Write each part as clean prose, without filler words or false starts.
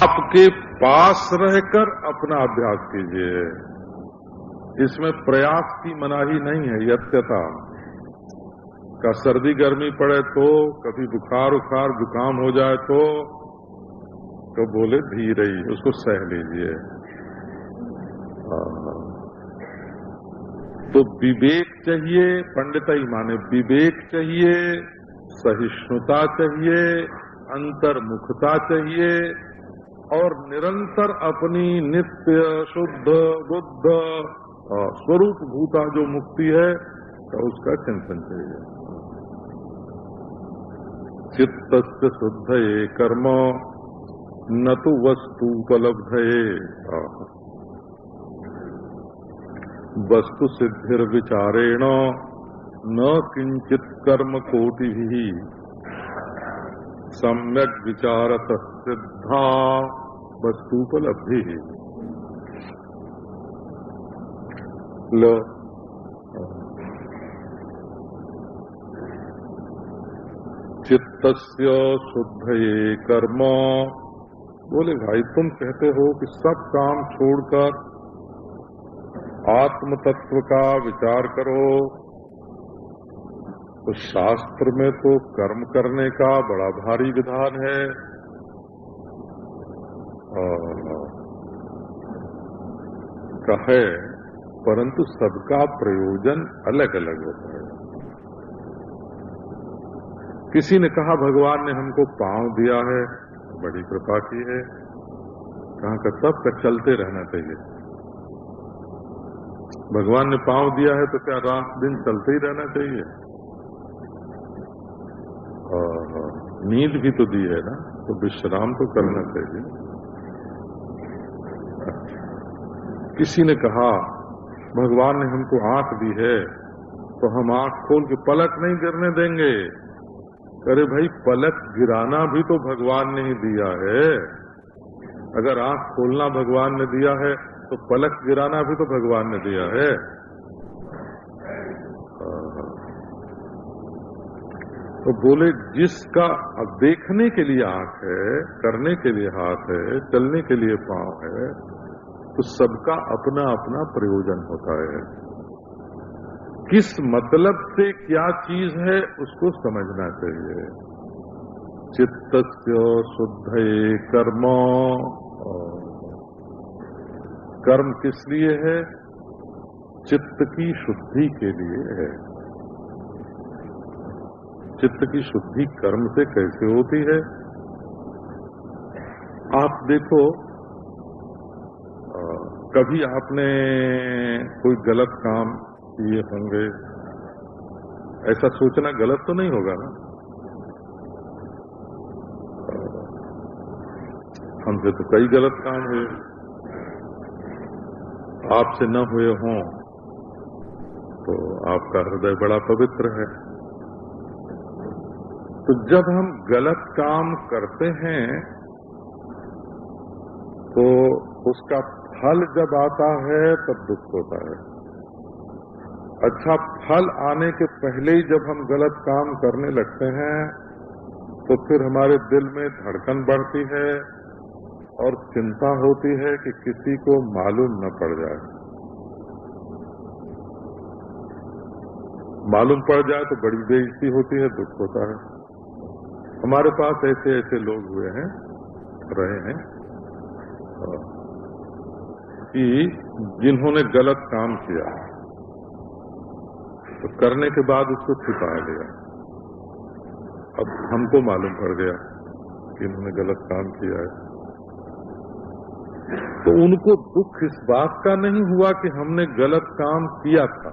आपके पास रहकर अपना अभ्यास कीजिए। इसमें प्रयास की मनाही नहीं है, यत्यता का सर्दी गर्मी पड़े तो, कभी बुखार उखार जुकाम हो जाए तो बोले धीरे ही उसको सह लीजिए। तो विवेक चाहिए, पंडिताई माने विवेक चाहिए, सहिष्णुता चाहिए, अंतर्मुखता चाहिए और निरंतर अपनी नित्य शुद्ध बुद्ध स्वरूप भूता जो मुक्ति है तो उसका चिंतन चाहिए। चित्तस्य शुद्धये कर्म न तु वस्तुपलब्धये वस्तु सिद्धिर विचारेण न किंचित कर्म कोटिभिः सम्यक विचारत सिद्धा वस्तुपलब्धि। लो चित्तस्य शुद्धये कर्म। बोले भाई तुम कहते हो कि सब काम छोड़कर आत्म तत्व का विचार करो, तो शास्त्र में तो कर्म करने का बड़ा भारी विधान है। कहे परंतु सबका प्रयोजन अलग अलग होता है। किसी ने कहा भगवान ने हमको पांव दिया है, बड़ी कृपा की है। कहा कि सबका चलते रहना चाहिए। भगवान ने पांव दिया है तो क्या रात दिन चलते ही रहना चाहिए? नींद भी तो दी है ना, तो विश्राम तो करना चाहिए। किसी ने कहा भगवान ने हमको आंख दी है तो हम आंख खोल के पलक नहीं गिरने देंगे। अरे भाई पलक गिराना भी तो भगवान ने ही दिया है। अगर आंख खोलना भगवान ने दिया है तो पलक गिराना भी तो भगवान ने दिया है। तो बोले जिसका अब देखने के लिए आंख है, करने के लिए हाथ है, चलने के लिए पांव है, तो सबका अपना अपना प्रयोजन होता है। किस मतलब से क्या चीज है उसको समझना चाहिए। चित्तस्य शुद्धये कर्म। कर्म किस लिए है? चित्त की शुद्धि के लिए है। चित्त की शुद्धि कर्म से कैसे होती है? आप देखो, कभी आपने कोई गलत काम किए होंगे, ऐसा सोचना गलत तो नहीं होगा ना? हमसे तो कई गलत काम हुए, आपसे न हुए हों तो आपका हृदय बड़ा पवित्र है। तो जब हम गलत काम करते हैं तो उसका फल जब आता है तब दुख होता है। अच्छा, फल आने के पहले ही जब हम गलत काम करने लगते हैं तो फिर हमारे दिल में धड़कन बढ़ती है और चिंता होती है कि किसी को मालूम न पड़ जाए। मालूम पड़ जाए तो बड़ी बेइज्जती होती है, दुख होता है। हमारे पास ऐसे ऐसे लोग हुए हैं, रहे हैं कि जिन्होंने गलत काम किया तो करने के बाद उसको छिपा लिया। अब हमको मालूम पड़ गया कि इन्होंने गलत काम किया है, तो उनको दुख इस बात का नहीं हुआ कि हमने गलत काम किया था।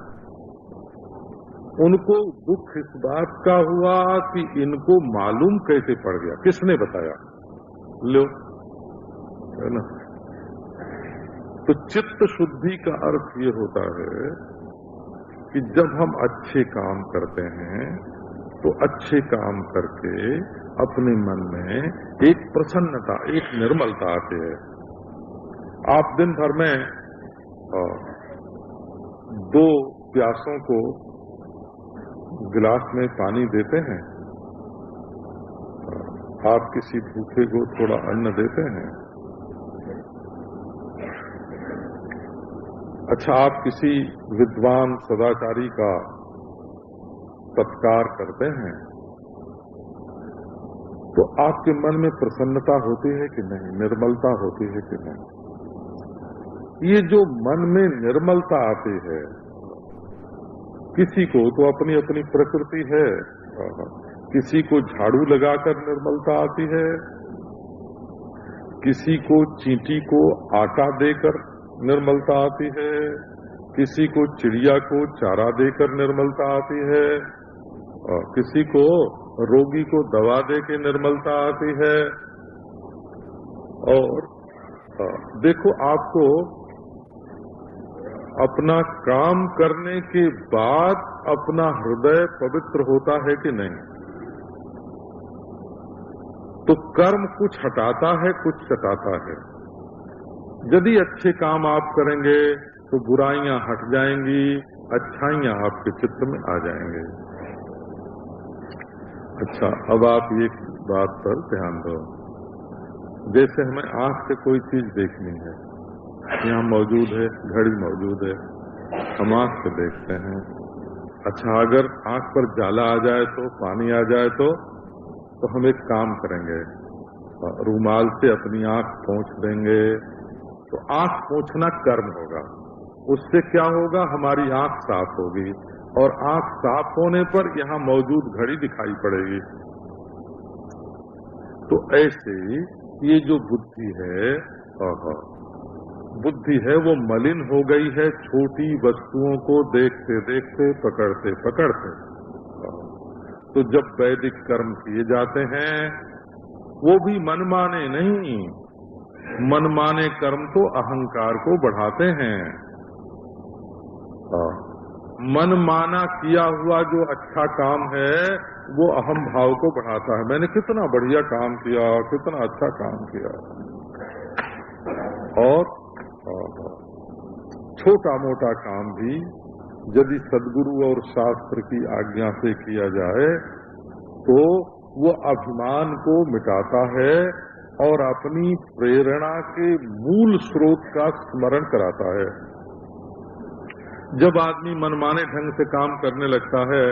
उनको दुख इस बात का हुआ कि इनको मालूम कैसे पड़ गया, किसने बताया। लो, है ना? तो चित्त शुद्धि का अर्थ ये होता है कि जब हम अच्छे काम करते हैं तो अच्छे काम करके अपने मन में एक प्रसन्नता, एक निर्मलता आती है। आप दिन भर में 2 प्यासों को गिलास में पानी देते हैं, आप किसी भूखे को थोड़ा अन्न देते हैं, अच्छा, आप किसी विद्वान सदाचारी का सत्कार करते हैं तो आपके मन में प्रसन्नता होती है कि नहीं, निर्मलता होती है कि नहीं? ये जो मन में निर्मलता आती है, किसी को तो अपनी अपनी प्रकृति है, किसी को झाड़ू लगाकर निर्मलता आती है, किसी को चींटी को आटा देकर निर्मलता आती है, किसी को चिड़िया को चारा देकर निर्मलता आती है, किसी को रोगी को दवा दे के निर्मलता आती है। और देखो, आपको अपना काम करने के बाद अपना हृदय पवित्र होता है कि नहीं? तो कर्म कुछ हटाता है, कुछ सटाता है। यदि अच्छे काम आप करेंगे तो बुराइयां हट जाएंगी, अच्छाइयां आपके चित्त में आ जाएंगे। अच्छा, अब आप एक बात पर ध्यान दो। जैसे हमें आंख से कोई चीज देखनी है, यहाँ मौजूद है, घड़ी मौजूद है, हम आंख से देखते हैं। अच्छा, अगर आंख पर जाला आ जाए तो, पानी आ जाए तो हम एक काम करेंगे, रूमाल से अपनी आंख पोंछ देंगे। तो आंख पोंछना कर्म होगा, उससे क्या होगा, हमारी आंख साफ होगी, और आंख साफ होने पर यहाँ मौजूद घड़ी दिखाई पड़ेगी। तो ऐसे ये जो बुद्धि है वो मलिन हो गई है, छोटी वस्तुओं को देखते देखते, पकड़ते पकड़ते। तो जब वैदिक कर्म किए जाते हैं वो भी मनमाने नहीं, मनमाने कर्म तो अहंकार को बढ़ाते हैं। मनमाना किया हुआ जो अच्छा काम है वो अहम भाव को बढ़ाता है। मैंने कितना बढ़िया काम किया, कितना अच्छा काम किया। और छोटा मोटा काम भी यदि सद्गुरु और शास्त्र की आज्ञा से किया जाए तो वो अभिमान को मिटाता है और अपनी प्रेरणा के मूल स्रोत का स्मरण कराता है। जब आदमी मनमाने ढंग से काम करने लगता है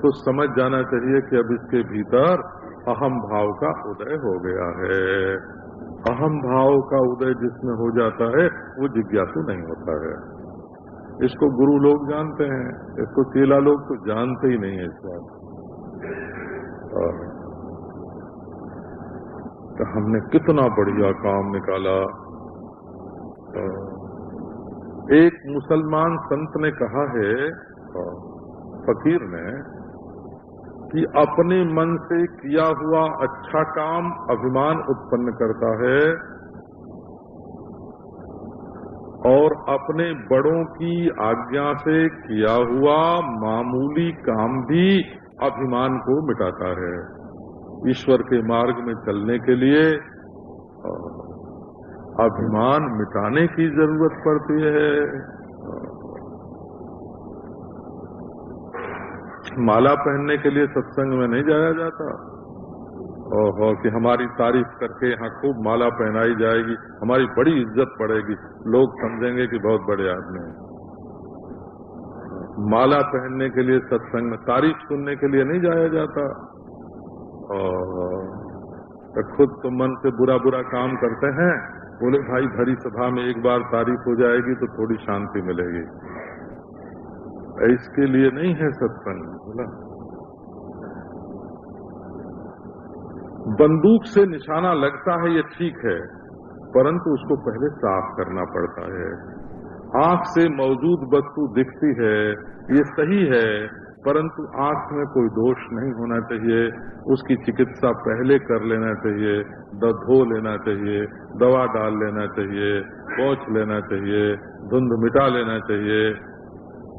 तो समझ जाना चाहिए कि अब इसके भीतर अहम भाव का उदय हो गया है। अहम भाव का उदय जिसमें हो जाता है वो जिज्ञासु नहीं होता है। इसको गुरु लोग जानते हैं, इसको चेला लोग तो जानते ही नहीं है इस बात। तो हमने कितना बढ़िया काम निकाला। एक मुसलमान संत ने कहा है, फकीर ने, कि अपने मन से किया हुआ अच्छा काम अभिमान उत्पन्न करता है और अपने बड़ों की आज्ञा से किया हुआ मामूली काम भी अभिमान को मिटाता है। ईश्वर के मार्ग में चलने के लिए अभिमान मिटाने की जरूरत पड़ती है। माला पहनने के लिए सत्संग में नहीं जाया जाता। ओहो, कि हमारी तारीफ करके यहाँ खूब माला पहनाई जाएगी, हमारी बड़ी इज्जत पड़ेगी, लोग समझेंगे कि बहुत बड़े आदमी हैं। माला पहनने के लिए सत्संग में, तारीफ सुनने के लिए नहीं जाया जाता। तो खुद तो मन से बुरा बुरा काम करते हैं, बोले भाई भरी सभा में एक बार तारीफ हो जाएगी तो थोड़ी शांति मिलेगी। इसके लिए नहीं है सत्संग। बोला, बंदूक से निशाना लगता है ये ठीक है, परंतु उसको पहले साफ करना पड़ता है। आंख से मौजूद वस्तु दिखती है, ये सही है, परंतु आंख में कोई दोष नहीं होना चाहिए। उसकी चिकित्सा पहले कर लेना चाहिए, धो लेना चाहिए, दवा डाल लेना चाहिए, पोंछ लेना चाहिए, धुंध मिटा लेना चाहिए।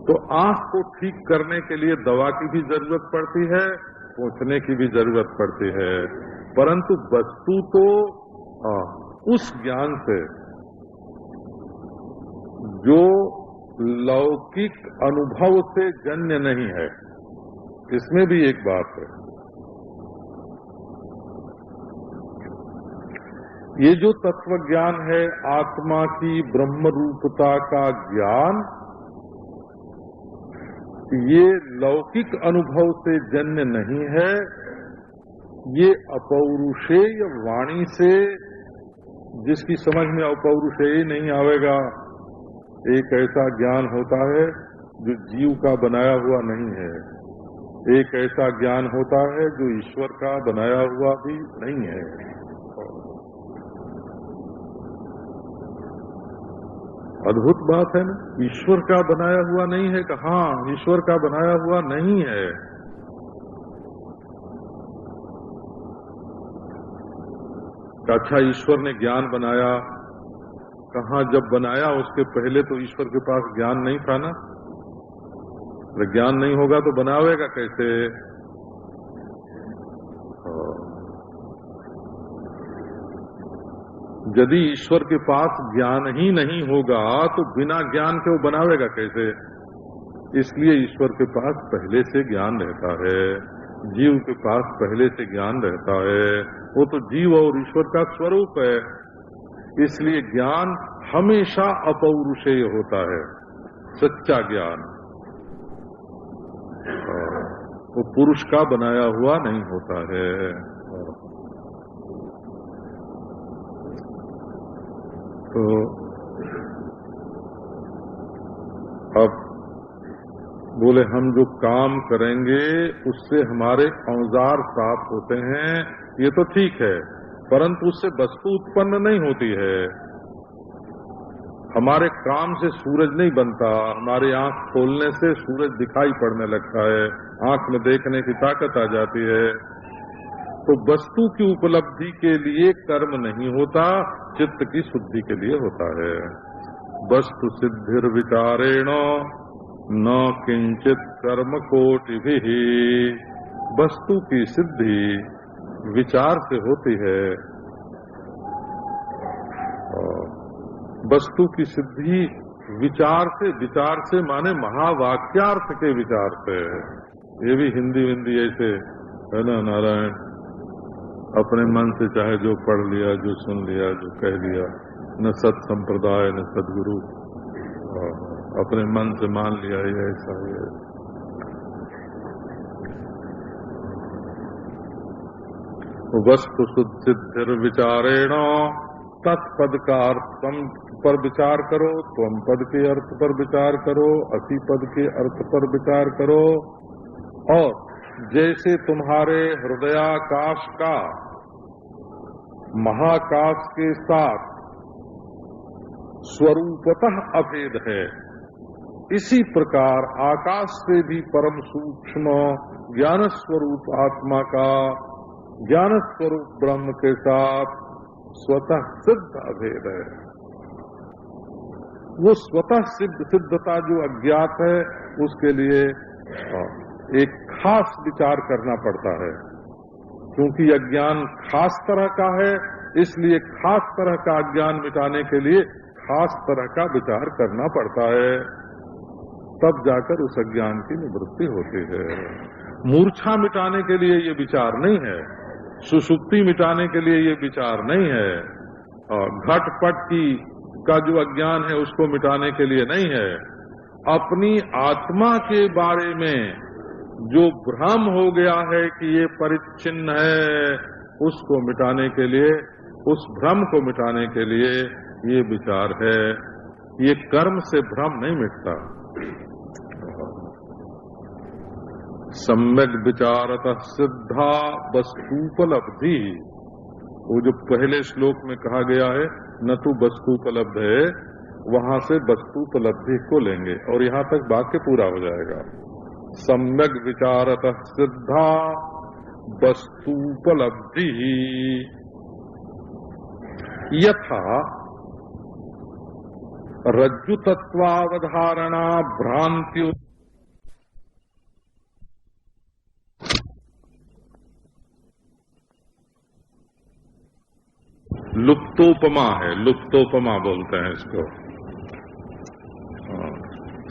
तो आंख को ठीक करने के लिए दवा की भी जरूरत पड़ती है, पोंछने की भी जरूरत पड़ती है, परंतु वस्तु तो उस ज्ञान से जो लौकिक अनुभव से जन्य नहीं है। इसमें भी एक बात है, ये जो तत्व ज्ञान है, आत्मा की ब्रह्म रूपता का ज्ञान, ये लौकिक अनुभव से जन्य नहीं है, ये अपौरुषेय वाणी से, जिसकी समझ में अपौरुषेय नहीं आवेगा, एक ऐसा ज्ञान होता है जो जीव का बनाया हुआ नहीं है, एक ऐसा ज्ञान होता है जो ईश्वर का बनाया हुआ भी नहीं है। अद्भुत बात है ना, ईश्वर का बनाया हुआ नहीं है। हाँ, ईश्वर का बनाया हुआ नहीं है। अच्छा, ईश्वर ने ज्ञान बनाया, कहाँ जब बनाया उसके पहले तो ईश्वर के पास ज्ञान नहीं था ना। अगर ज्ञान नहीं होगा तो बनावेगा कैसे? यदि ईश्वर के पास ज्ञान ही नहीं होगा तो बिना ज्ञान के वो बनावेगा कैसे? इसलिए ईश्वर के पास पहले से ज्ञान रहता है, जीव के पास पहले से ज्ञान रहता है। वो तो जीव और ईश्वर का स्वरूप है, इसलिए ज्ञान हमेशा अपौरुषेय होता है, सच्चा ज्ञान। वो पुरुष का बनाया हुआ नहीं होता है। तो अब बोले हम जो काम करेंगे उससे हमारे औजार साफ होते हैं, ये तो ठीक है, परंतु उससे वस्तु उत्पन्न नहीं होती है। हमारे काम से सूरज नहीं बनता, हमारी आंख खोलने से सूरज दिखाई पड़ने लगता है, आंख में देखने की ताकत आ जाती है। तो वस्तु की उपलब्धि के लिए कर्म नहीं होता, चित्त की शुद्धि के लिए होता है। वस्तु सिद्धिर विचारेण न किंचित कर्म कोटिभिः। वस्तु की सिद्धि विचार से होती है। वस्तु की सिद्धि विचार से माने महावाक्यार्थ के विचार से। ये भी हिंदी ऐसे है ना नारायण, अपने मन से चाहे जो पढ़ लिया, जो सुन लिया, जो कह लिया, न सत संप्रदाय न सदगुरु, अपने मन से मान लिया ये ऐसा है। वस्तु सिद्धिर विचारेण, तत्पद का अर्थ पर विचार करो, त्वम पद के अर्थ पर विचार करो, अति पद के अर्थ पर विचार करो। और जैसे तुम्हारे हृदयाकाश का महाकाश के साथ स्वरूपतः अभेद है, इसी प्रकार आकाश से भी परम सूक्ष्म ज्ञान स्वरूप आत्मा का ज्ञान स्वरूप ब्रह्म के साथ स्वतः सिद्ध अभेद है। वो स्वतः सिद्धता जो अज्ञात है, उसके लिए एक खास विचार करना पड़ता है। क्योंकि अज्ञान खास तरह का है, इसलिए खास तरह का अज्ञान मिटाने के लिए खास तरह का विचार करना पड़ता है, तब जाकर उस अज्ञान की निवृत्ति होती है। मूर्छा मिटाने के लिए ये विचार नहीं है, सुषुप्ति मिटाने के लिए ये विचार नहीं है, घटपट का जो अज्ञान है उसको मिटाने के लिए नहीं है। अपनी आत्मा के बारे में जो भ्रम हो गया है कि ये परिच्छिन्न है, उसको मिटाने के लिए, उस भ्रम को मिटाने के लिए ये विचार है। ये कर्म से भ्रम नहीं मिटता। सम्यक विचारतः सिद्धा वस्तुपलब्धि, वो जो पहले श्लोक में कहा गया है न तो वस्तुपलब्ध है, वहां से वस्तुपलब्धि को लेंगे और यहाँ तक वाक्य पूरा हो जाएगा। सम्यक विचारतः सिद्धा वस्तुपलब्धि यथा रज्जु तत्वावधारणा भ्रांति लुप्तोपमा है, लुप्तोपमा बोलते हैं इसको।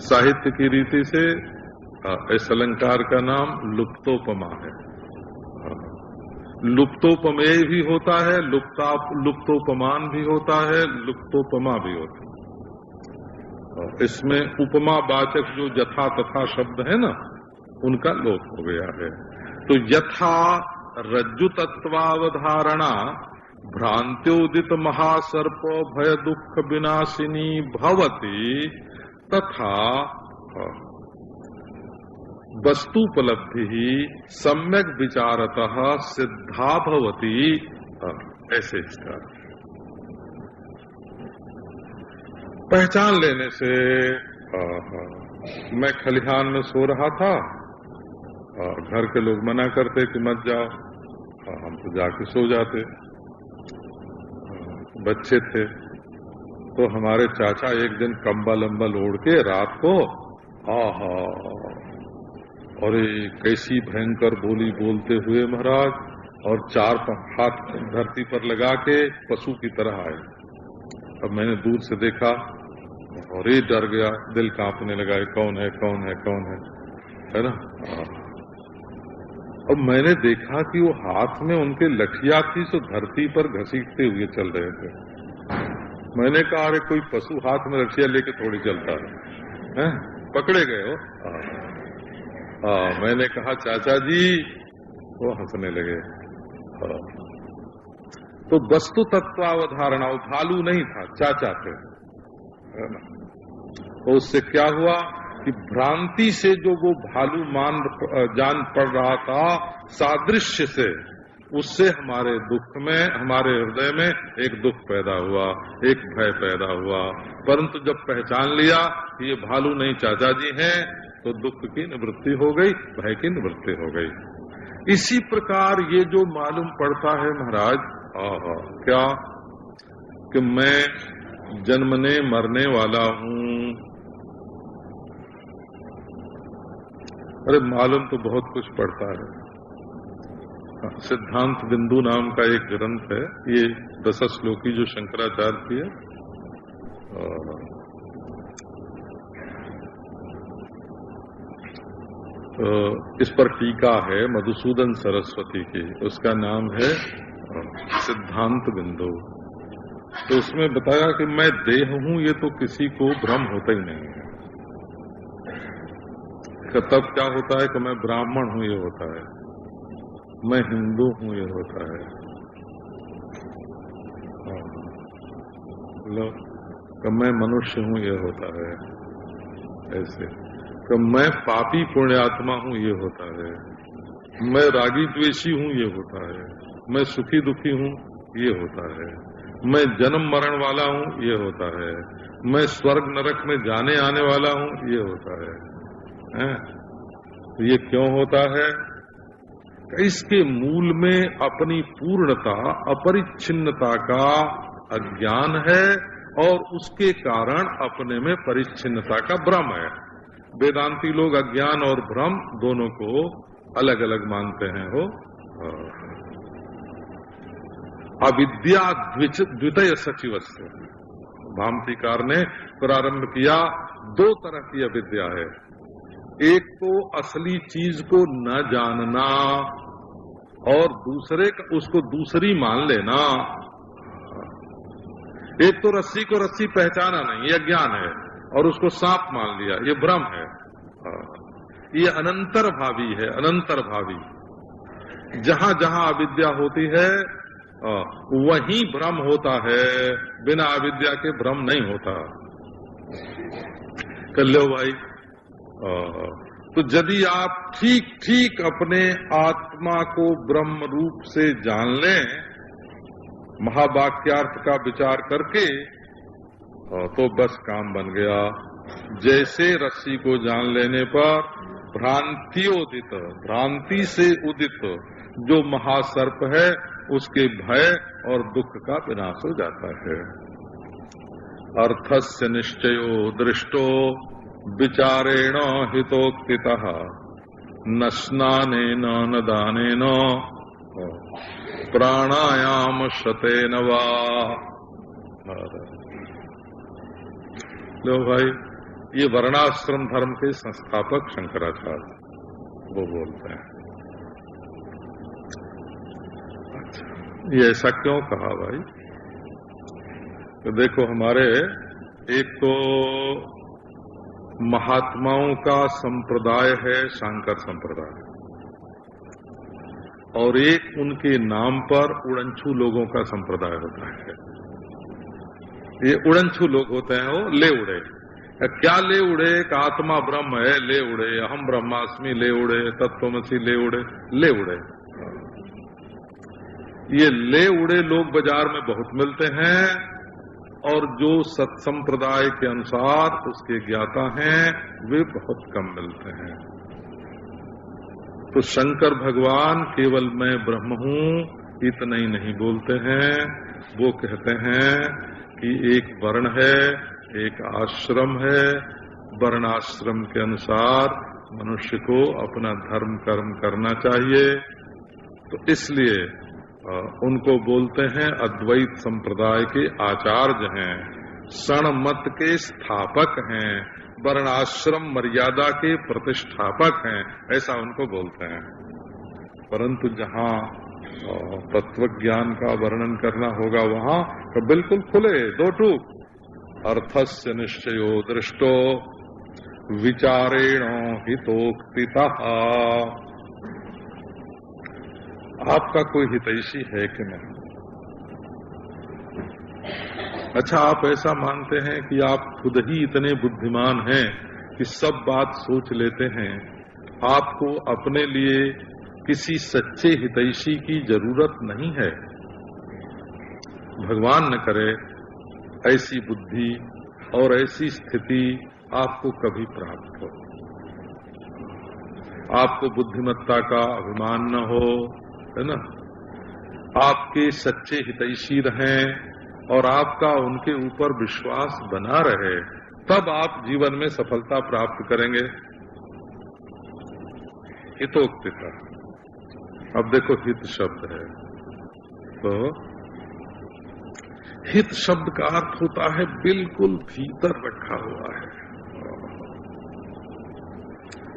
साहित्य की रीति से इस अलंकार का नाम लुप्तोपमा है। लुप्तोपमेय भी होता है, लुप्तोपमान भी होता है, लुप्तोपमा भी होता है। इसमें उपमा वाचक जो यथा तथा शब्द है ना, उनका लोप हो गया है। तो यथा रज्जु तत्वावधारणा भ्रांत्योदित महासर्प भय दुख विनाशिनी भवति, तथा वस्तुपलब्धि ही सम्यक विचारतः सिद्धा भवति। ऐसे इसका पहचान लेने से, मैं खलिहान में सो रहा था, घर के लोग मना करते कि मत जाओ, हम तो जाके सो जाते। बच्चे थे तो हमारे चाचा एक दिन कंबल अंबल ओढ़ के रात को, और कैसी भयंकर बोली बोलते हुए महाराज, और 4 हाथ धरती पर लगा के पशु की तरह आए। अब मैंने दूर से देखा और ये डर गया, दिल कांपने लगा, कौन है कौन है कौन है ना। अब मैंने देखा कि वो हाथ में उनके लठिया थी, तो धरती पर घसीटते हुए चल रहे थे। मैंने कहा अरे कोई पशु हाथ में लठिया लेके थोड़ी चलता है, पकड़े गए हो। मैंने कहा चाचा जी, वो हंसने लगे। तो वस्तु तत्वावधारणा, वो भालू नहीं था, चाचा थे। तो उससे क्या हुआ कि भ्रांति से जो वो भालू जान पड़ रहा था, सादृश्य से, उससे हमारे दुख में, हमारे हृदय में एक दुख पैदा हुआ, एक भय पैदा हुआ। परंतु जब पहचान लिया कि ये भालू नहीं चाचा जी हैं, तो दुख की निवृत्ति हो गई, भय की निवृत्ति हो गई। इसी प्रकार ये जो मालूम पड़ता है महाराज, क्या कि मैं जन्मने मरने वाला हूँ। अरे मालूम तो बहुत कुछ पड़ता है। सिद्धांत बिंदु नाम का एक ग्रंथ है, ये 10 श्लोकी जो शंकराचार्य की है, इस पर टीका है मधुसूदन सरस्वती की, उसका नाम है सिद्धांत बिंदु। तो उसमें बताया कि मैं देह हूं, ये तो किसी को भ्रम होता ही नहीं है। तब क्या होता है कि मैं ब्राह्मण हूं, ये होता है, मैं हिंदू हूं, ये होता है, कि मैं मनुष्य हूं, ये होता है। ऐसे कि मैं पापी पुण्यात्मा हूं, ये होता है। मैं रागी द्वेषी हूं, ये होता है। मैं सुखी दुखी हूं, ये होता है। मैं जन्म मरण वाला हूं, ये होता है। मैं स्वर्ग नरक में जाने आने वाला हूं, ये होता है। ये क्यों होता है? इसके मूल में अपनी पूर्णता, अपरिच्छिन्नता का अज्ञान है, और उसके कारण अपने में परिच्छिन्नता का भ्रम है। वेदांती लोग अज्ञान और भ्रम दोनों को अलग अलग मानते हैं। हो अविद्या द्वितीय सचिवस्य, भामतीकार ने प्रारंभ किया। 2 तरह की अविद्या है। एक तो असली चीज को न जानना, और दूसरे का उसको दूसरी मान लेना। एक तो रस्सी को रस्सी पहचाना नहीं, ये अज्ञान है, और उसको सांप मान लिया, ये भ्रम है। ये अनंतर भावी है, अनंतर भावी। जहां जहां अविद्या होती है वहीं भ्रम होता है, बिना अविद्या के भ्रम नहीं होता। कर लो भाई। तो यदि आप ठीक ठीक अपने आत्मा को ब्रह्म रूप से जान लें, महावाक्यार्थ का विचार करके, तो बस काम बन गया। जैसे रस्सी को जान लेने पर भ्रांतियोदित, भ्रांति से उदित जो महासर्प है, उसके भय और दुख का विनाश हो जाता है। अर्थस्य निश्चयो दृष्टो विचारेण हितोक्तितः न स्नानेन न दानेन प्राणायाम शतेन वा। लो भाई, ये वर्णाश्रम धर्म के संस्थापक शंकराचार्य वो बोलते हैं। ये ऐसा क्यों कहा भाई? तो देखो, हमारे एक तो महात्माओं का संप्रदाय है शांकर संप्रदाय, और एक उनके नाम पर उड़नछू लोगों का संप्रदाय होता है। ये उड़नछू लोग होते हैं, वो ले उड़े। क्या ले उड़े? एक आत्मा ब्रह्म है, ले उड़े। अहम ब्रह्मास्मि, ले उड़े। तत्वमसि, ले उड़े। ले उड़े। ये ले उड़े लोग बाजार में बहुत मिलते हैं, और जो सत्संप्रदाय के अनुसार उसके ज्ञाता हैं वे बहुत कम मिलते हैं। तो शंकर भगवान केवल मैं ब्रह्म हूं इतना ही नहीं बोलते हैं, वो कहते हैं कि एक वर्ण है, एक आश्रम है, वर्णाश्रम के अनुसार मनुष्य को अपना धर्म कर्म करना चाहिए। तो इसलिए उनको बोलते हैं अद्वैत संप्रदाय के आचार्य हैं, क्षण मत के स्थापक हैं, वर्णाश्रम मर्यादा के प्रतिष्ठापक हैं, ऐसा उनको बोलते हैं। परंतु जहाँ तत्व ज्ञान का वर्णन करना होगा वहाँ तो बिल्कुल खुले दो टूक, अर्थस्य निश्चयो दृष्टो विचारेण हितोक्तितः। आपका कोई हितैषी है कि नहीं? अच्छा, आप ऐसा मानते हैं कि आप खुद ही इतने बुद्धिमान हैं कि सब बात सोच लेते हैं, आपको अपने लिए किसी सच्चे हितैषी की जरूरत नहीं है। भगवान न करे ऐसी बुद्धि और ऐसी स्थिति आपको कभी प्राप्त हो। आपको बुद्धिमत्ता का अभिमान न हो, है ना? आपके सच्चे हितैषी रहें और आपका उनके ऊपर विश्वास बना रहे, तब आप जीवन में सफलता प्राप्त करेंगे। हितोक्तिता। अब देखो, हित शब्द है, तो हित शब्द का अर्थ होता है बिल्कुल भीतर रखा हुआ है,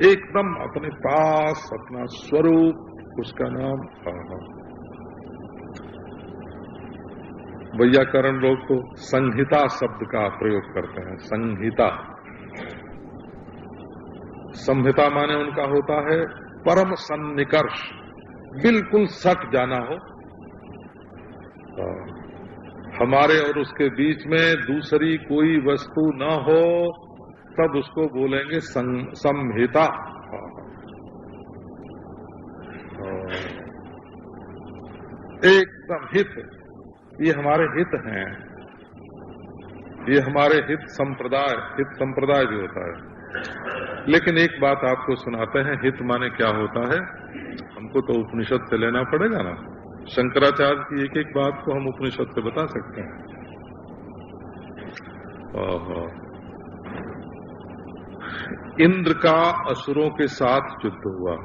एकदम अपने पास, अपना स्वरूप, उसका नाम। वैयाकरण लोग तो संहिता शब्द का प्रयोग करते हैं। संहिता, संहिता माने उनका होता है परम सन्निकर्ष, बिल्कुल सट जाना हो। हमारे और उसके बीच में दूसरी कोई वस्तु न हो, तब उसको बोलेंगे संहिता। एकदम हित, ये हमारे हित हैं, ये हमारे हित संप्रदाय भी होता है। लेकिन एक बात आपको सुनाते हैं, हित माने क्या होता है, हमको तो उपनिषद से लेना पड़ेगा ना। शंकराचार्य की एक एक बात को हम उपनिषद से बता सकते हैं। इंद्र का असुरों के साथ युद्ध हुआ,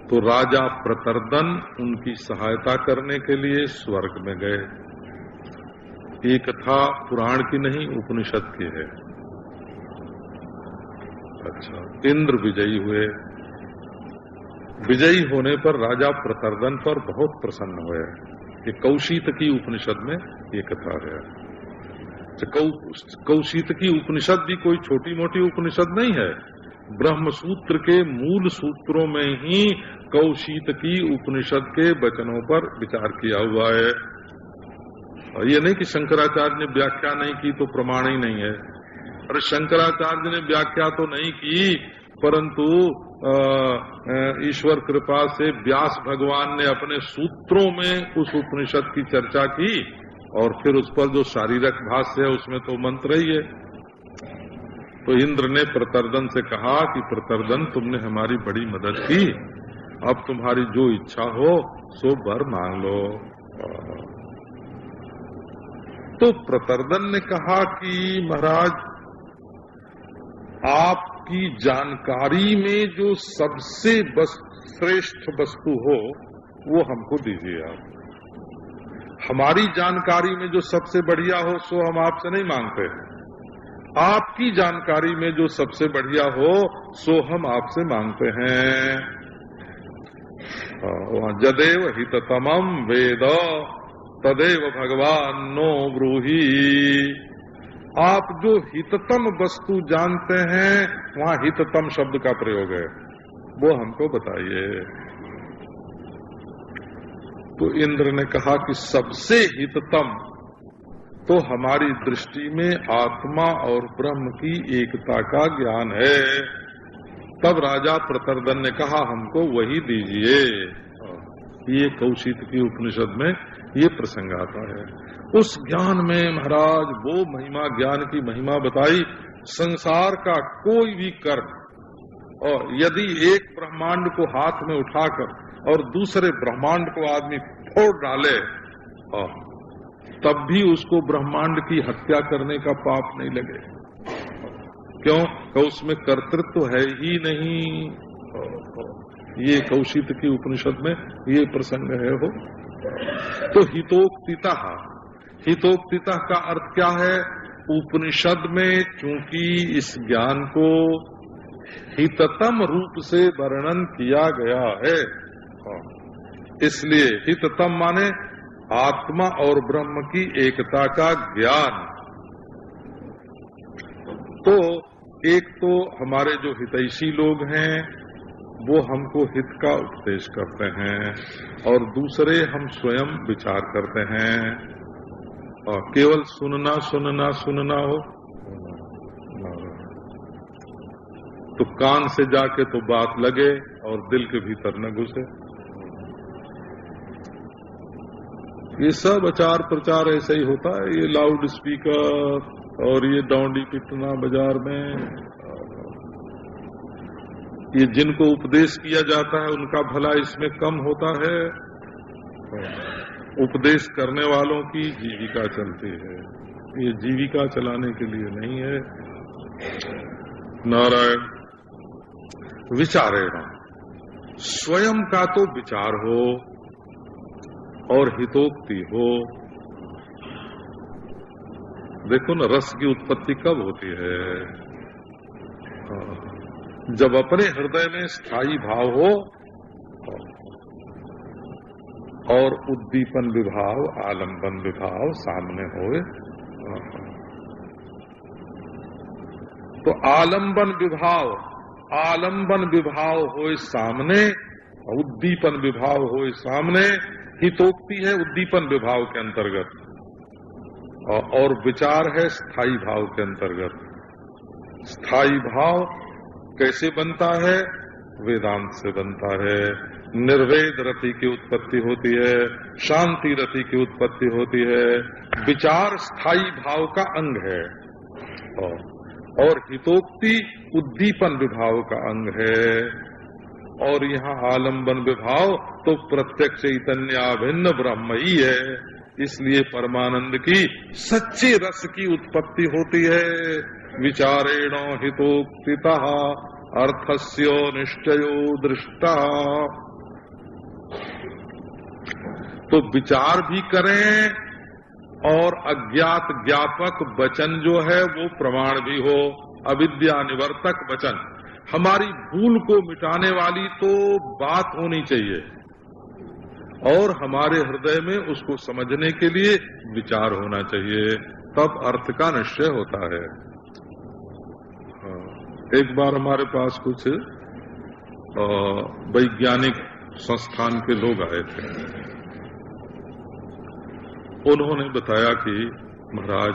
तो राजा प्रतर्दन उनकी सहायता करने के लिए स्वर्ग में गए। ये कथा पुराण की नहीं, उपनिषद की है। अच्छा, इंद्र विजयी हुए। विजयी होने पर राजा प्रतर्दन पर बहुत प्रसन्न हुए। ये कौशीतकी उपनिषद में ये कथा है। कौशीतकी उपनिषद भी कोई छोटी मोटी उपनिषद नहीं है। ब्रह्म सूत्र के मूल सूत्रों में ही कौशीतकी उपनिषद के वचनों पर विचार किया हुआ है। और ये नहीं कि शंकराचार्य ने व्याख्या नहीं की तो प्रमाण ही नहीं है। अरे शंकराचार्य ने व्याख्या तो नहीं की, परंतु ईश्वर कृपा से व्यास भगवान ने अपने सूत्रों में उस उपनिषद की चर्चा की, और फिर उस पर जो शारीरक भाष्य है उसमें तो मंत्र ही है। तो इंद्र ने प्रतर्दन से कहा कि प्रतर्दन, तुमने हमारी बड़ी मदद की, अब तुम्हारी जो इच्छा हो सो वर मांग लो। तो प्रतर्दन ने कहा कि महाराज, आपकी जानकारी में जो सबसे श्रेष्ठ वस्तु हो वो हमको दीजिए आप। हमारी जानकारी में जो सबसे बढ़िया हो सो हम आपसे नहीं मांगते। आपकी जानकारी में जो सबसे बढ़िया हो सो हम आपसे मांगते हैं। वहाँ जदेव हिततमम वेद तदेव भगवान नो ब्रूहि। आप जो हिततम वस्तु जानते हैं वहाँ हिततम शब्द का प्रयोग है, वो हमको बताइए। तो इंद्र ने कहा कि सबसे हिततम तो हमारी दृष्टि में आत्मा और ब्रह्म की एकता का ज्ञान है। तब राजा प्रतरदन ने कहा हमको वही दीजिए। ये कौशितकी उपनिषद में ये प्रसंग आता है। उस ज्ञान में महाराज वो महिमा, ज्ञान की महिमा बताई। संसार का कोई भी कर्म और यदि एक ब्रह्मांड को हाथ में उठाकर और दूसरे ब्रह्मांड को आदमी फोड़ डाले तब भी उसको ब्रह्मांड की हत्या करने का पाप नहीं लगे। क्यों? तो उसमें कर्तृत्व है ही नहीं। ये कौशितकी उपनिषद में ये प्रसंग है हो। तो हितोक्तिता, हितोक्तिता का अर्थ क्या है? उपनिषद में चूंकि इस ज्ञान को हिततम रूप से वर्णन किया गया है, इसलिए हिततम माने आत्मा और ब्रह्म की एकता का ज्ञान। तो एक तो हमारे जो हितैषी लोग हैं वो हमको हित का उपदेश करते हैं और दूसरे हम स्वयं विचार करते हैं। और केवल सुनना सुनना सुनना हो तो कान से जाके तो बात लगे और दिल के भीतर न घुसे। ये सब आचार प्रचार ऐसा ही होता है। ये लाउड स्पीकर और ये डौंडी पिटना बाजार में, ये जिनको उपदेश किया जाता है उनका भला इसमें कम होता है। उपदेश करने वालों की जीविका चलती है, ये जीविका चलाने के लिए नहीं है। नारायण विचारेण, स्वयं का तो विचार हो और हितोक्ति हो। देखो न, रस की उत्पत्ति कब होती है? जब अपने हृदय में स्थायी भाव हो और उद्दीपन विभाव, आलंबन विभाव सामने होए। तो आलंबन विभाव होए सामने, उद्दीपन विभाव होए सामने। हितोक्ति है उद्दीपन विभाव के अंतर्गत और विचार है स्थायी भाव के अंतर्गत। स्थायी भाव कैसे बनता है? वेदांत से बनता है। निर्वेद रति की उत्पत्ति होती है, शांति रति की उत्पत्ति होती है। विचार स्थायी भाव का अंग है और हितोक्ति उद्दीपन विभाव का अंग है। और यहाँ आलंबन विभाव तो प्रत्यक्ष चैतन्याभिन्न ब्रह्म ही है। इसलिए परमानंद की सच्चे रस की उत्पत्ति होती है। विचारेण हितोक्तिता अर्थस्य निश्चयो दृष्टा। तो विचार भी करें और अज्ञात ज्ञापक वचन जो है वो प्रमाण भी हो। अविद्या निवर्तक वचन, हमारी भूल को मिटाने वाली तो बात होनी चाहिए और हमारे हृदय में उसको समझने के लिए विचार होना चाहिए, तब अर्थ का निश्चय होता है। एक बार हमारे पास कुछ वैज्ञानिक संस्थान के लोग आए थे। उन्होंने बताया कि महाराज,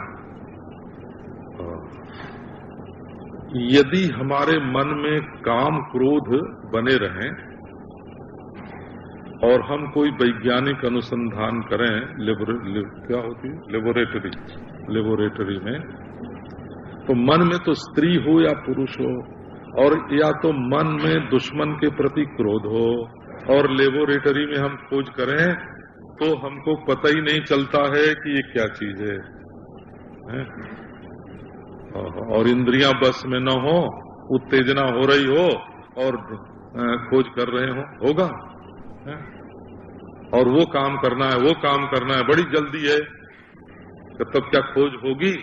यदि हमारे मन में काम क्रोध बने रहें और हम कोई वैज्ञानिक अनुसंधान करें, क्या होती है लेबोरेटरी में, तो मन में तो स्त्री हो या पुरुष हो, और या तो मन में दुश्मन के प्रति क्रोध हो, और लेबोरेटरी में हम खोज करें तो हमको पता ही नहीं चलता है कि ये क्या चीज है? और इंद्रियां बस में न हो, उत्तेजना हो रही हो और खोज कर रहे होगा है? और वो काम करना है, वो काम करना है, बड़ी जल्दी है, तब क्या खोज होगी?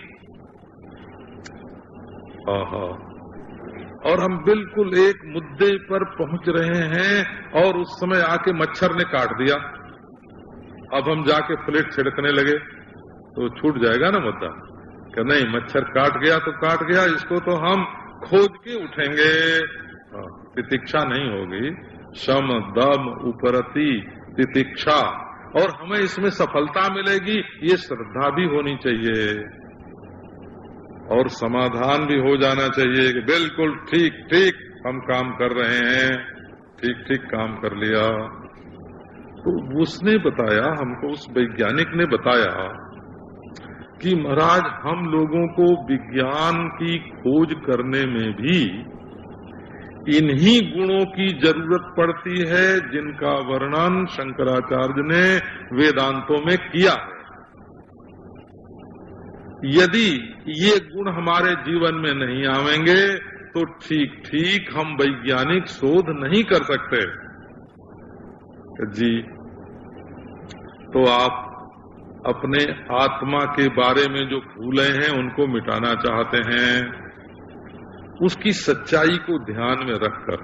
और हम बिल्कुल एक मुद्दे पर पहुंच रहे हैं और उस समय आके मच्छर ने काट दिया। अब हम जाके फ्लेट छिड़कने लगे तो छूट जाएगा ना मुद्दा कि नहीं, मच्छर काट गया तो काट गया, इसको तो हम खोज के उठेंगे। तितिक्षा नहीं होगी, शम दम उपरति तितिक्षा, और हमें इसमें सफलता मिलेगी, ये श्रद्धा भी होनी चाहिए और समाधान भी हो जाना चाहिए कि बिल्कुल ठीक ठीक हम काम कर रहे हैं, ठीक ठीक काम कर लिया। तो उसने बताया हमको, उस वैज्ञानिक ने बताया कि महाराज हम लोगों को विज्ञान की खोज करने में भी इन्हीं गुणों की जरूरत पड़ती है जिनका वर्णन शंकराचार्य ने वेदांतों में किया है। यदि ये गुण हमारे जीवन में नहीं आवेंगे तो ठीक ठीक हम वैज्ञानिक शोध नहीं कर सकते जी। तो आप अपने आत्मा के बारे में जो भूले हैं उनको मिटाना चाहते हैं, उसकी सच्चाई को ध्यान में रखकर,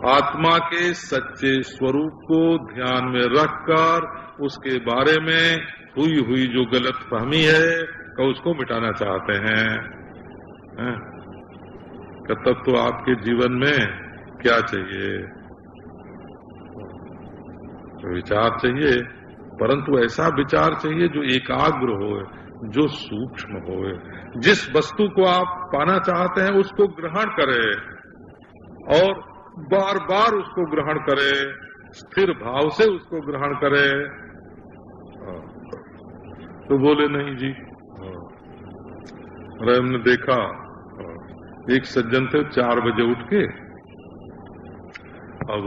आत्मा के सच्चे स्वरूप को ध्यान में रखकर उसके बारे में हुई जो गलत फहमी है का उसको मिटाना चाहते हैं। तब तो आपके जीवन में क्या चाहिए? विचार चाहिए, परंतु ऐसा विचार चाहिए जो एकाग्र हो, जो सूक्ष्म हो। जिस वस्तु को आप पाना चाहते हैं उसको ग्रहण करे और बार बार उसको ग्रहण करे, स्थिर भाव से उसको ग्रहण करे। तो बोले नहीं जी। अरे हमने देखा एक सज्जन थे 4 बजे उठ के, अब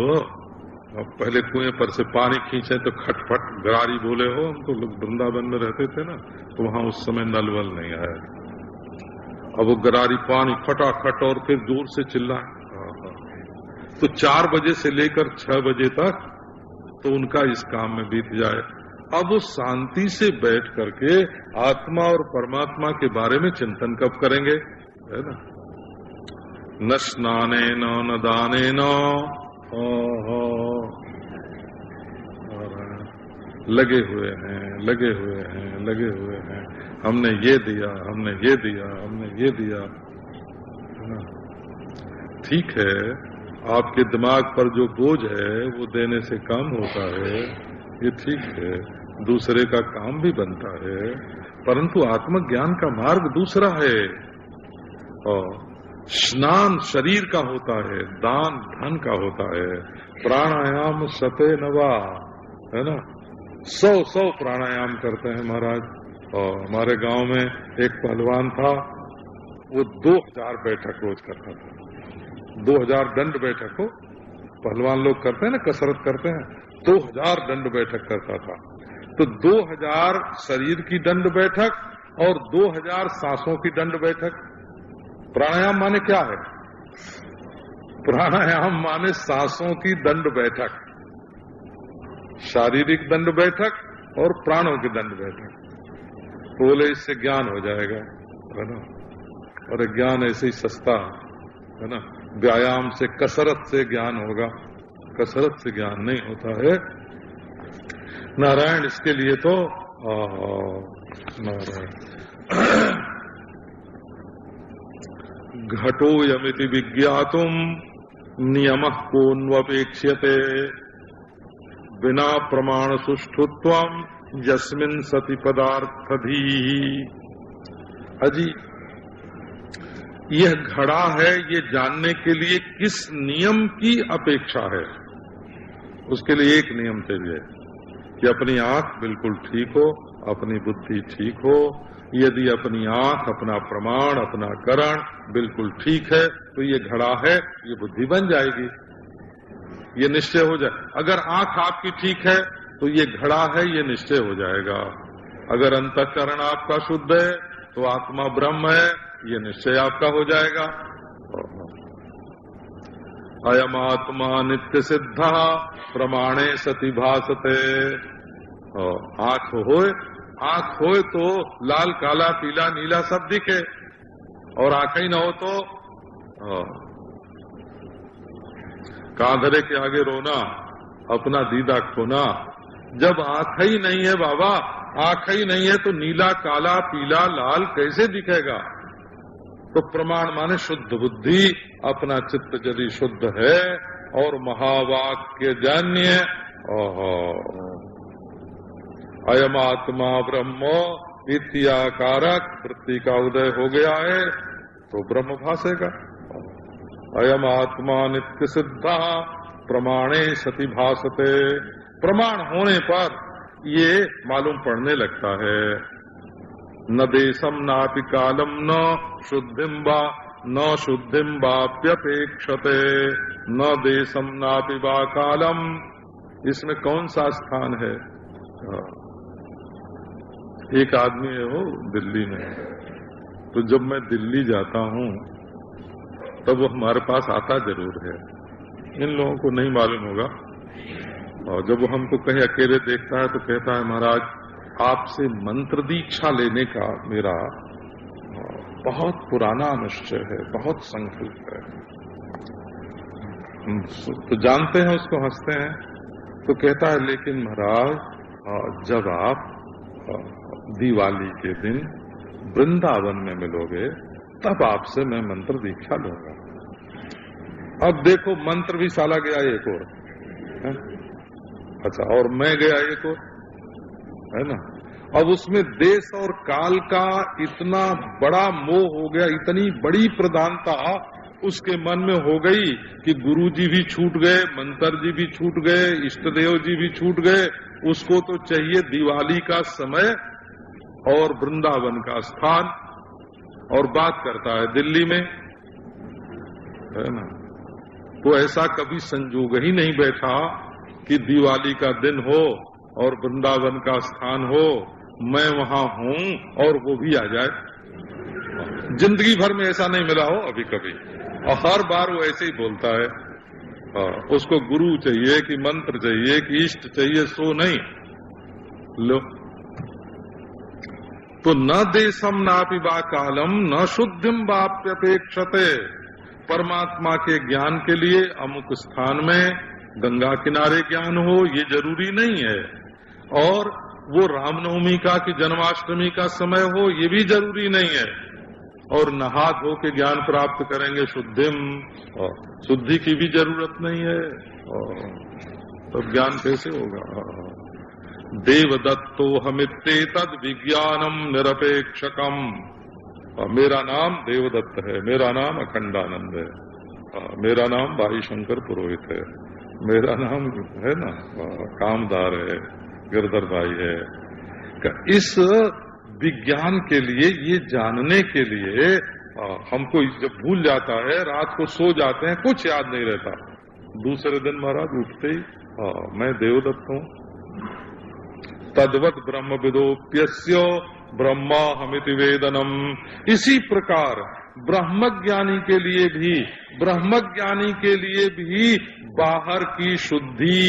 पहले कुएं पर से पानी खींचे तो खटफट गरारी बोले हो। हम तो लोग वृंदावन में रहते थे ना, तो वहां उस समय नल वल नहीं आया। अब वो गरारी पानी खटाखट और फिर जोर से चिल्लाए। तो 4 बजे से लेकर 6 बजे तक तो उनका इस काम में बीत जाए। अब वो शांति से बैठ करके आत्मा और परमात्मा के बारे में चिंतन कब करेंगे? है ना, न स्नाने न दाने न, लगे हुए हैं, हमने ये दिया, हमने ये दिया, हमने ये दिया। ठीक है, आपके दिमाग पर जो बोझ है वो देने से कम होता है, ये ठीक है, दूसरे का काम भी बनता है, परंतु आत्मज्ञान का मार्ग दूसरा है। और स्नान शरीर का होता है, दान धन का होता है, प्राणायाम सते नवा, है ना, 100 प्राणायाम करते हैं महाराज। और हमारे गांव में एक पहलवान था, वो 2000 बैठक रोज करता था। 2000 दंड बैठक हो, पहलवान लोग करते हैं ना, कसरत करते हैं, 2000 दंड बैठक करता था। तो 2000 शरीर की दंड बैठक और 2000 सांसों की दंड बैठक। प्राणायाम माने क्या है? प्राणायाम माने सांसों की दंड बैठक, शारीरिक दंड बैठक और प्राणों की दंड बैठक। बोले इससे ज्ञान हो जाएगा, है ना। और ज्ञान ऐसे ही सस्ता है ना, व्यायाम से, कसरत से ज्ञान होगा, कसरत से ज्ञान नहीं होता है। नारायण इसके लिए तो नारायण घटो यमिति विज्ञातुम नियमः कोन्वपेक्ष्यते बिना प्रमाण सुष्ठुत्वम यस्मिन् सति पदार्थधी। अजी यह घड़ा है, ये जानने के लिए किस नियम की अपेक्षा है? उसके लिए एक नियम चाहिए कि अपनी आंख बिल्कुल ठीक हो, अपनी बुद्धि ठीक हो। यदि अपनी आंख, अपना प्रमाण, अपना करण बिल्कुल ठीक है तो ये घड़ा है, ये बुद्धि बन जाएगी, ये निश्चय हो जाए। अगर आंख आपकी ठीक है तो ये घड़ा है, ये निश्चय हो जाएगा। अगर अंतःकरण आपका शुद्ध है तो आत्मा ब्रह्म है, ये निश्चय आपका हो जाएगा। अयम आत्मा नित्य सिद्धा प्रमाणे सति भासते। आंख होए तो लाल, काला, पीला, नीला सब दिखे, और आंखें ही न हो तो कांधरे के आगे रोना, अपना दीदा खोना। जब आंख ही नहीं है बाबा, आंख ही नहीं है तो नीला काला पीला लाल कैसे दिखेगा? तो प्रमाण माने शुद्ध बुद्धि, अपना चित्त यदि शुद्ध है और महावाक्य जान्य, अयमात्मा ब्रह्म इत्याकारक वृत्ति का उदय हो गया है तो ब्रह्म भासेगा। अयम आत्मा नित्य सिद्धा प्रमाणे सति भासते। प्रमाण होने पर ये मालूम पड़ने लगता है। न देशम नापि कालम न शुद्धिम वाप्यपेक्षते, न देशम नापि वा कालम। इसमें कौन सा स्थान है? एक आदमी है वो दिल्ली में, तो जब मैं दिल्ली जाता हूँ तब वो हमारे पास आता जरूर है। इन लोगों को नहीं मालूम होगा। और जब वो हमको कहीं अकेले देखता है तो कहता है, महाराज आपसे मंत्र दीक्षा लेने का मेरा बहुत पुराना निश्चय है, बहुत संकल्प है। तो जानते हैं उसको, हंसते हैं। तो कहता है, लेकिन महाराज जब आप दिवाली के दिन वृंदावन में मिलोगे तब आपसे मैं मंत्र दीक्षा लूंगा। अब देखो, मंत्र भी साला गया एक और, अच्छा, और मैं गया एक और, है ना। अब उसमें देश और काल का इतना बड़ा मोह हो गया, इतनी बड़ी प्रधानता उसके मन में हो गई कि गुरु जी भी छूट गए, मंत्र जी भी छूट गए, इष्ट देव जी भी छूट गए। उसको तो चाहिए दिवाली का समय और वृंदावन का स्थान, और बात करता है दिल्ली में, है ना। तो ऐसा कभी संजोग ही नहीं बैठा कि दिवाली का दिन हो और वृंदावन का स्थान हो, मैं वहां हूं और वो भी आ जाए। जिंदगी भर में ऐसा नहीं मिला हो अभी कभी, और हर बार वो ऐसे ही बोलता है। उसको गुरु चाहिए कि मंत्र चाहिए कि इष्ट चाहिए, सो नहीं लो। तो न देशम नापि वा कालम न शुद्धिम वाप्यपेक्षते। परमात्मा के ज्ञान के लिए अमुक स्थान में गंगा किनारे ज्ञान हो ये जरूरी नहीं है, और वो रामनवमी का कि जन्माष्टमी का समय हो ये भी जरूरी नहीं है, और नहा धो के ज्ञान प्राप्त करेंगे शुद्धिम, शुद्धि की भी जरूरत नहीं है। तब ज्ञान कैसे होगा? देवदत्तो हमित्येतद् विज्ञानम निरपेक्षकम। मेरा नाम देवदत्त है, मेरा नाम अखंडानंद है, मेरा नाम भाई शंकर पुरोहित है, मेरा नाम है ना कामदार है, गिरधर भाई है। इस विज्ञान के लिए, ये जानने के लिए हमको जब भूल जाता है, रात को सो जाते हैं, कुछ याद नहीं रहता, दूसरे दिन महाराज उठते ही मैं देवदत्त हूँ। तद्वत ब्रह्म विदोप्यस्य ब्रह्मा हमिति वेदनम। इसी प्रकार ब्रह्मज्ञानी के लिए भी बाहर की शुद्धि,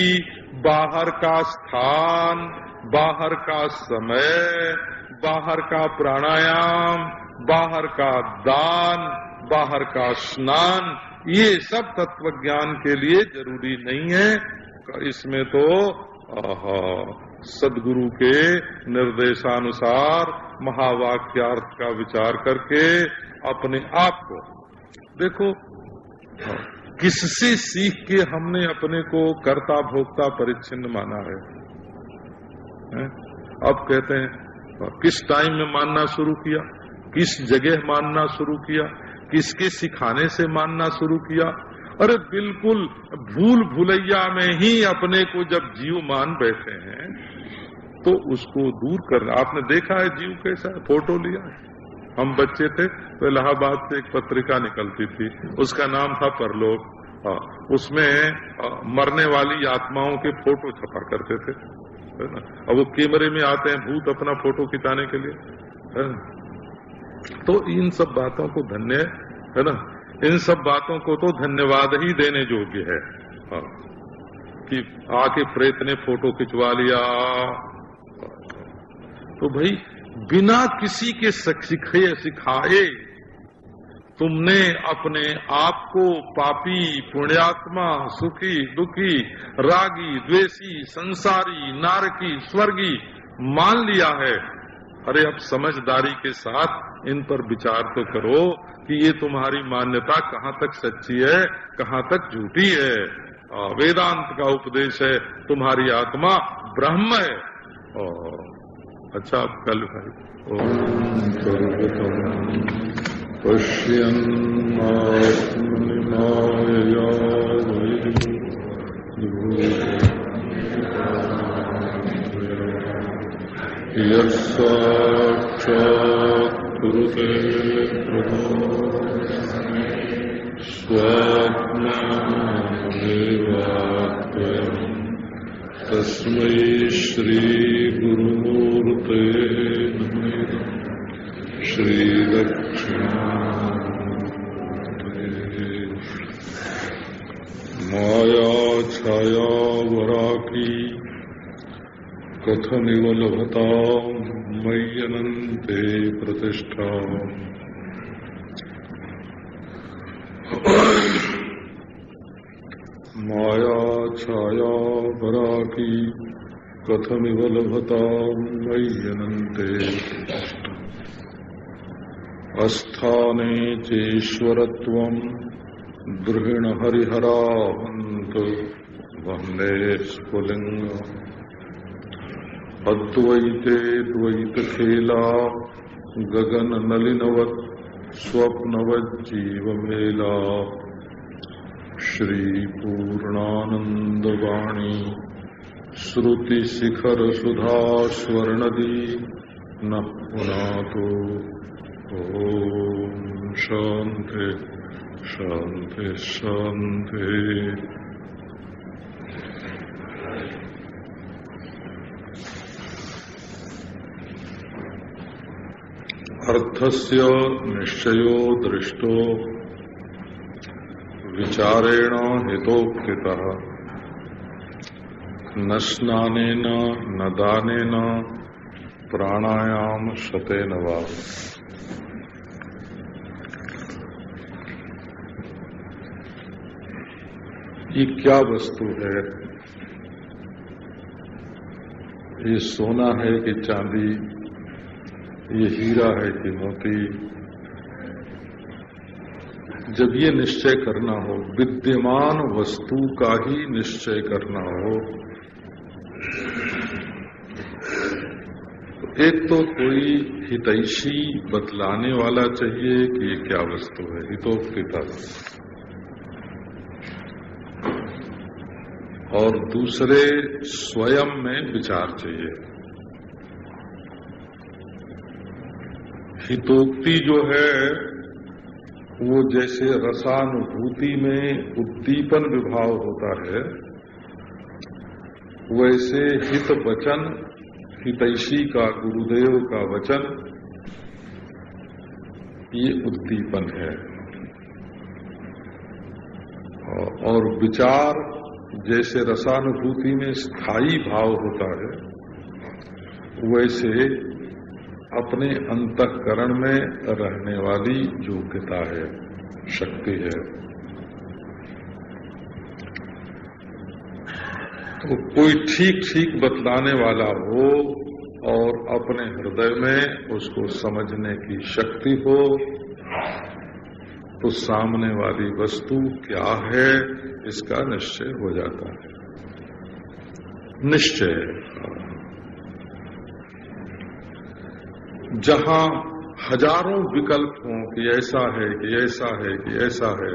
बाहर का स्थान, बाहर का समय, बाहर का प्राणायाम, बाहर का दान, बाहर का स्नान, ये सब तत्वज्ञान के लिए जरूरी नहीं है। इसमें तो सदगुरु के निर्देशानुसार महावाक्यार्थ का विचार करके अपने आप को देखो, किससे सीख के हमने अपने को कर्ता भोक्ता परिच्छिन्न माना है? अब कहते हैं किस टाइम में मानना शुरू किया, किस जगह मानना शुरू किया, किसके सिखाने से मानना शुरू किया? अरे बिल्कुल भूल भुलैया में ही अपने को जब जीव मान बैठे हैं तो उसको दूर करना। आपने देखा है जीव कैसा है? फोटो लिया, हम बच्चे थे तो इलाहाबाद से एक पत्रिका निकलती थी, उसका नाम था परलोक। उसमें मरने वाली आत्माओं के फोटो छपा करते थे, है ना। अब वो कैमरे में आते हैं भूत अपना फोटो खिंचाने के लिए, है ना। तो इन सब बातों को धन्य, है ना, इन सब बातों को तो धन्यवाद ही देने योग्य है कि आके प्रेत ने फोटो खिंचवा लिया। तो भाई बिना किसी के सिखाए तुमने अपने आप को पापी, पुण्यात्मा, सुखी, दुखी, रागी, द्वेषी, संसारी, नारकी, स्वर्गी मान लिया है। अरे अब समझदारी के साथ इन पर विचार तो करो कि ये तुम्हारी मान्यता कहाँ तक सच्ची है, कहाँ तक झूठी है। वेदांत का उपदेश है तुम्हारी आत्मा ब्रह्म है। अच्छा अब कल भाई पश्यन्नात्मनिमायया यत्साक्षात् कुरुते स्वात्मादेवात्मयम् तस्मै श्री गुरुमूर्ते नमः। श्री दक्षिणामूर्ते माया छाया वराकी कथमिव लभतां मय्यनन्ते प्रतिष्ठा। माया छाया वराकी कथमिव लभतां मय्यनन्ते प्रतिष्ठा। अस्थाने चेश्वरत्वं द्रुहिण हरिहराहन्त वन्दे स्फुलिङ्गम्। अद्वैते द्वैतखेला गगन नलिनवत् स्वप्नवज्जीवमेला। श्री पूर्णानंदवाणी श्रुति शिखर सुधा स्वर्णदी न पुनातो। ओम शांति शांति शांति। अर्थस्य निश्चयो दृष्टो विचारेण हितोक्तितः न स्नानेन न दानेन प्राणायाम शतेन वा। ये क्या वस्तु है? ये सोना है कि चांदी, ये हीरा है कि मोती? जब ये निश्चय करना हो, विद्यमान वस्तु का ही निश्चय करना हो, तो एक तो कोई हितैषी बतलाने वाला चाहिए कि ये क्या वस्तु है, हितोक्तिता। और दूसरे स्वयं में विचार चाहिए। हितोक्ति जो है वो जैसे रसानुभूति में उद्दीपन विभाव होता है, वैसे हित वचन, हितैषी का, गुरुदेव का वचन, ये उद्दीपन है। और विचार जैसे रसानुभूति में स्थायी भाव होता है, वैसे अपने अंतःकरण में रहने वाली योग्यता है, शक्ति है। तो कोई ठीक ठीक बतलाने वाला हो और अपने हृदय में उसको समझने की शक्ति हो, तो सामने वाली वस्तु क्या है इसका निश्चय हो जाता है। निश्चय जहां हजारों विकल्प हों कि ऐसा है कि ऐसा है कि ऐसा है,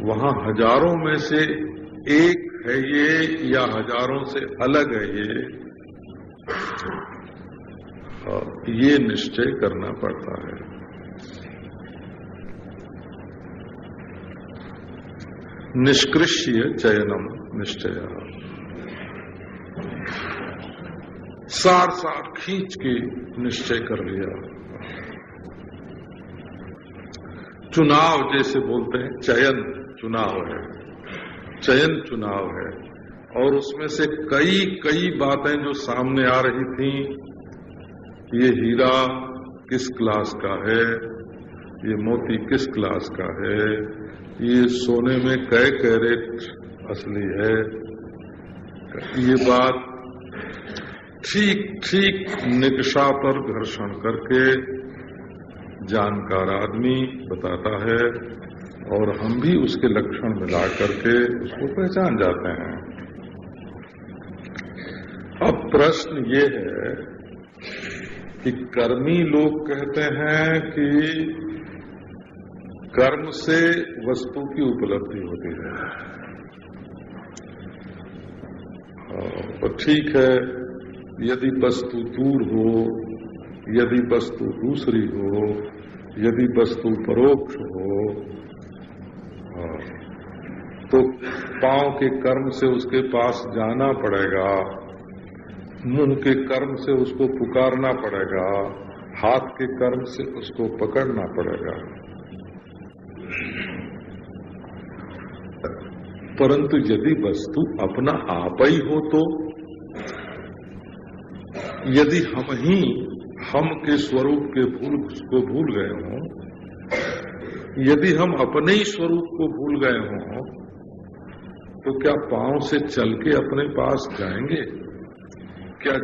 वहां हजारों में से एक है या हजारों से अलग है ये निश्चय करना पड़ता है। निष्कृष्य चयनम निश्चय। सार सार खींच के निश्चय कर लिया। चुनाव जैसे बोलते हैं, चयन चुनाव है, चयन चुनाव है। और उसमें से कई कई बातें जो सामने आ रही थीं, ये हीरा किस क्लास का है, ये मोती किस क्लास का है, ये सोने में कै कैरेट असली है, ये बात ठीक ठीक निकषा पर घर्षण करके जानकार आदमी बताता है और हम भी उसके लक्षण मिला करके उसको पहचान जाते हैं। अब प्रश्न ये है कि कर्मी लोग कहते हैं कि कर्म से वस्तु की उपलब्धि होती है, और ठीक है, यदि वस्तु दूर हो, यदि वस्तु दूसरी हो, यदि वस्तु परोक्ष हो, तो पांव के कर्म से उसके पास जाना पड़ेगा, मुंह के कर्म से उसको पुकारना पड़ेगा, हाथ के कर्म से उसको पकड़ना पड़ेगा। परंतु यदि वस्तु अपना आप ही हो, तो यदि हम के स्वरूप को भूल गए हों, यदि हम अपने ही स्वरूप को भूल गए हों, तो क्या पांव से चल के अपने पास जाएंगे? क्या